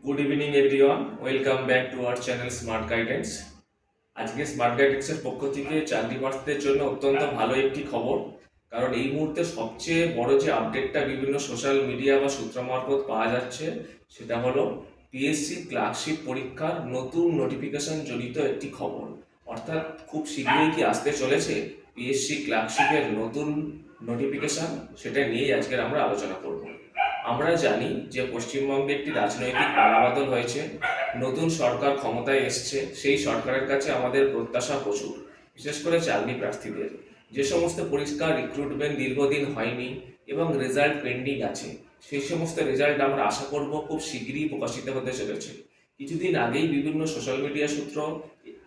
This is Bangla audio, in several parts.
Good evening everyone, welcome back to our channel smart guidance. আজকে স্মার্ট গাইডেন্সের পক্ষ থেকে চাকরি প্রার্থীদের জন্য অত্যন্ত ভালো একটি খবর। কারণ এই মুহূর্তে সবচেয়ে বড় যে আপডেটটা বিভিন্ন সোশ্যাল মিডিয়া বা সূত্র মারফত পাওয়া যাচ্ছে সেটা হলো পিএসসি ক্লার্কশিপ পরীক্ষার নতুন নোটিফিকেশন জড়িত একটি খবর। অর্থাৎ খুব শীঘ্রই কি আসতে চলেছে পিএসসি ক্লার্কশিপের নতুন নোটিফিকেশন, সেটা নিয়েই আজকের আমরা আলোচনা করব। আমরা জানি যে পশ্চিমবঙ্গে একটি রাজনৈতিক পালাবদল হয়েছে, নতুন সরকার ক্ষমতায় এসছে। সেই সরকারের কাছে আমাদের প্রত্যাশা প্রচুর, বিশেষ করে চাকরি প্রার্থীদের। যে সমস্ত পরিষ্কার রিক্রুটমেন্ট দীর্ঘদিন হয়নি এবং রেজাল্ট পেন্ডিং আছে, সেই সমস্ত রেজাল্ট আমরা আশা করব খুব শীঘ্রই প্রকাশিত হতে চলেছে। কিছুদিন আগেই বিভিন্ন সোশ্যাল মিডিয়া সূত্র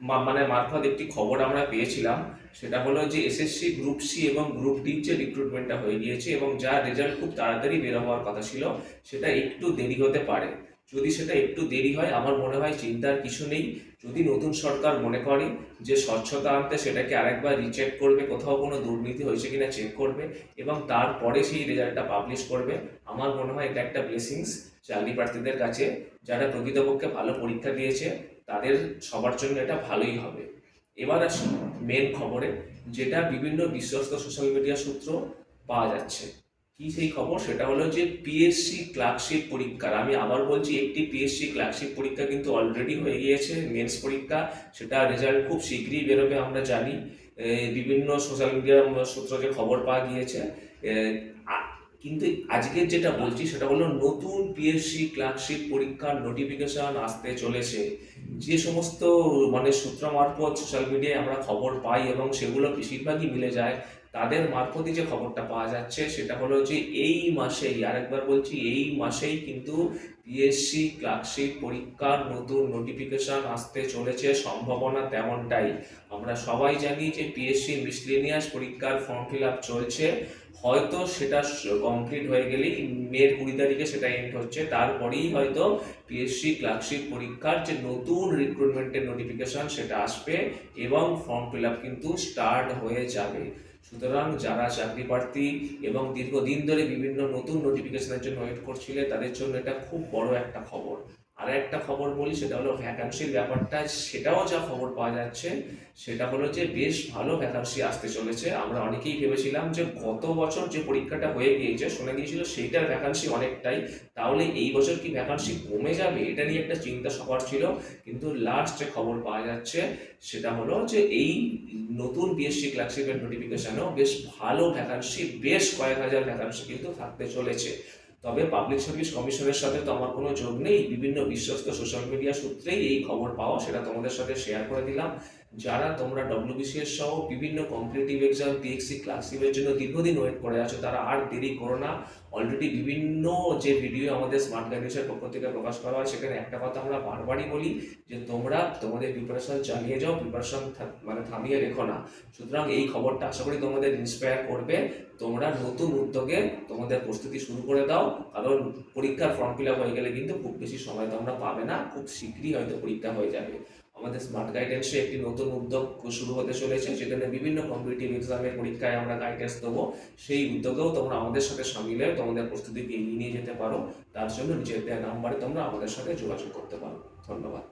মারফত একটি খবর আমরা পেয়েছিলাম, সেটা হলো যে এসএসসি গ্রুপ সি এবং গ্রুপ ডির যে রিক্রুটমেন্টটা হয়ে গিয়েছে এবং যার রেজাল্ট খুব তাড়াতাড়ি বের হওয়ার কথা ছিল, সেটা একটু দেরি হতে পারে। যদি সেটা একটু দেরি হয়, আমার মনে হয় চিন্তার কিছু নেই। যদি নতুন সরকার মনে করে যে স্বচ্ছতা আনতে, সেটাকে আরেকবার রিচেক করবে, কোথাও কোনো দুর্নীতি হয়েছে কিনা চেক করবে এবং তারপরে সেই রেজাল্টটা পাবলিশ করবে। আমার মনে হয় এটা একটা ব্লেসিংস চাকরি প্রার্থীদের কাছে। যারা প্রকৃতপক্ষে ভালো পরীক্ষা দিয়েছে তাদের সবার জন্য এটা ভালোই হবে। এবার আসি মেন খবরে, যেটা বিভিন্ন বিশ্বস্ত সোশ্যাল মিডিয়া সূত্র পাওয়া যাচ্ছে। কি সেই খবর? সেটা হলো যে পিএসসি ক্লার্কশিপ পরীক্ষার, আমি আবার বলছি, একটি পিএসসি ক্লার্কশিপ পরীক্ষা কিন্তু অলরেডি হয়ে গিয়েছে, মেন্স পরীক্ষা। সেটা রেজাল্ট খুব শীঘ্রই বেরোবে আমরা জানি। বিভিন্ন সোশ্যাল মিডিয়া সূত্র যে খবর পাওয়া গিয়েছে। কিন্তু আজকে যেটা বলছি সেটা হলো নতুন পিএসসি ক্লার্কশিপ পরীক্ষার নোটিফিকেশন আসতে চলেছে। যে সমস্ত সূত্র মারফত সোশ্যাল মিডিয়ায় আমরা খবর পাই এবং সেগুলো বেশিরভাগই মিলে যায়, তাদের মারফতই যে খবরটা পাওয়া যাচ্ছে সেটা হলো যে এই মাসেই, আরেকবার বলছি, এই মাসেই কিন্তু পিএসসি ক্লার্কশিপ পরীক্ষার নতুন নোটিফিকেশন আসতে চলেছে। সম্ভাবনা তেমনটাই। আমরা সবাই জানি যে পিএসসি মিসলেনিয়াস পরীক্ষার ফর্ম ফিল আপ চলছে। হয়তো সেটা কমপ্লিট হয়ে গেলেই, মের 20 তারিখে সেটা এন্ড হচ্ছে, তারপরেই হয়তো পিএসসি ক্লার্কশিপ পরীক্ষার যে নতুন রিক্রুটমেন্টের নোটিফিকেশন সেটা আসবে এবং ফর্ম ফিল আপ কিন্তু স্টার্ট হয়ে যাবে। সুতরাং যারা চাকরি প্রার্থী এবং দীর্ঘদিন ধরে বিভিন্ন নতুন নোটিফিকেশনের জন্য ওয়েট করছিলে, তাদের জন্য এটা খুব বড় একটা খবর। আর একটা খবর বলি, সেটা হলো ভ্যাকান্সির ব্যাপারটা। সেটাও যা খবর পাওয়া যাচ্ছে সেটা হলো যে বেশ ভালো ভ্যাকান্সি আসতে চলেছে। আমরা অনেকেই ভেবেছিলাম যে গত বছর যে পরীক্ষাটা হয়ে গিয়েছে, শোনা গিয়েছিল সেইটার ভ্যাকান্সি অনেকটাই, তাহলে এই বছর কি ভ্যাকান্সি কমে যাবে, এটা নিয়ে একটা চিন্তা সবার ছিল। কিন্তু লাস্ট যে খবর পাওয়া যাচ্ছে সেটা হলো যে এই নতুন পিএসসি ক্লার্কশিপের নোটিফিকেশনেও বেশ ভালো ভ্যাকান্সি, বেশ কয়েক হাজার ভ্যাকান্সি কিন্তু থাকতে চলেছে। তবে পাবলিক সার্ভিস কমিশনের সাথে তো আমার কোনো যোগ নেই, বিভিন্ন বিশ্বস্ত সোশ্যাল মিডিয়া সূত্রেই এই খবর পাওয়া, সেটা তোমাদের সাথে শেয়ার করে দিলাম। যারা তোমরা ডব্লিউবিসিএস সহ বিভিন্ন কম্পিটিটিভ এক্সাম পিএসসি ক্লার্কশিপের জন্য দীর্ঘদিন ওয়েট করে আছো, তারা আর দেরি করো না। অলরেডি বিভিন্ন যে ভিডিও আমাদের স্মার্ট গাইডেন্সের পক্ষ থেকে প্রকাশ করা হয়, সেখানে একটা কথা আমরা বারবারই বলি যে তোমরা তোমাদের প্রিপারেশন চালিয়ে যাও, প্রিপারেশন থামিয়ে রেখো না। সুতরাং এই খবরটা আশা করি তোমাদের ইন্সপায়ার করবে। তোমরা নতুন উদ্যোগে তোমাদের প্রস্তুতি শুরু করে দাও, কারণ পরীক্ষার ফর্ম ফিল আপ হয়ে গেলে কিন্তু খুব বেশি সময় তোমরা পাবে না, খুব শীঘ্রই হয়তো পরীক্ষা হয়ে যাবে। আমাদের স্মার্ট গাইডেন্সে একটি নতুন উদ্যোগ শুরু হতে চলেছে, যেখানে বিভিন্ন কম্পিটিটিভ এক্সামের পরীক্ষায় আমরা গাইডেন্স দেবো। সেই উদ্যোগেও তোমরা আমাদের সাথে সামিল হয়ে তোমাদের প্রস্তুতিকে এগিয়ে নিয়ে যেতে পারো। তার জন্য নিচের দেওয়া নাম্বারে তোমরা আমাদের সাথে যোগাযোগ করতে পারো। ধন্যবাদ।